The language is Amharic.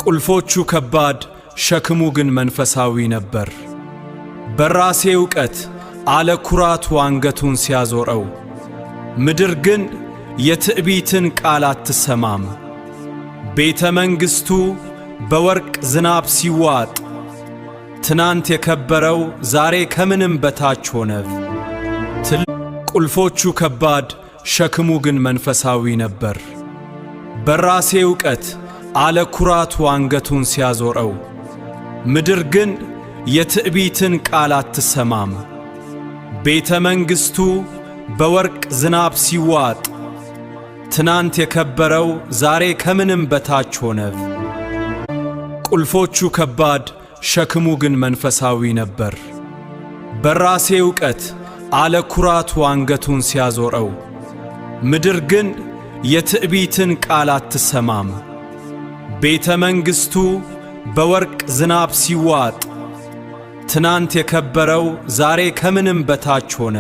ቁልፎቹ ከባድ ሸክሙ ግን መንፈሳዊ ነበር። በራሴ ዕውቀት አለ ኩራቱ አንገቱን ሲያዞረው፣ ምድር ግን የትዕቢትን ቃል አትሰማም። ቤተ መንግሥቱ በወርቅ ዝናብ ሲዋጥ፣ ትናንት የከበረው ዛሬ ከምንም በታች ሆነ። ቁልፎቹ ከባድ ሸክሙ ግን መንፈሳዊ ነበር። በራሴ ዕውቀት አለ ኩራቱ አንገቱን ሲያዞረው፣ ምድር ግን የትዕቢትን ቃል አትሰማም። ቤተ መንግሥቱ በወርቅ ዝናብ ሲዋጥ፣ ትናንት የከበረው ዛሬ ከምንም በታች ሆነ። ቁልፎቹ ከባድ ሸክሙ ግን መንፈሳዊ ነበር። በራሴ ዕውቀት አለ ኩራቱ አንገቱን ሲያዞረው፣ ምድር ግን የትዕቢትን ቃል አትሰማም። ቤተ መንግሥቱ በወርቅ ዝናብ ሲዋጥ፣ ትናንት የከበረው ዛሬ ከምንም በታች ሆነ።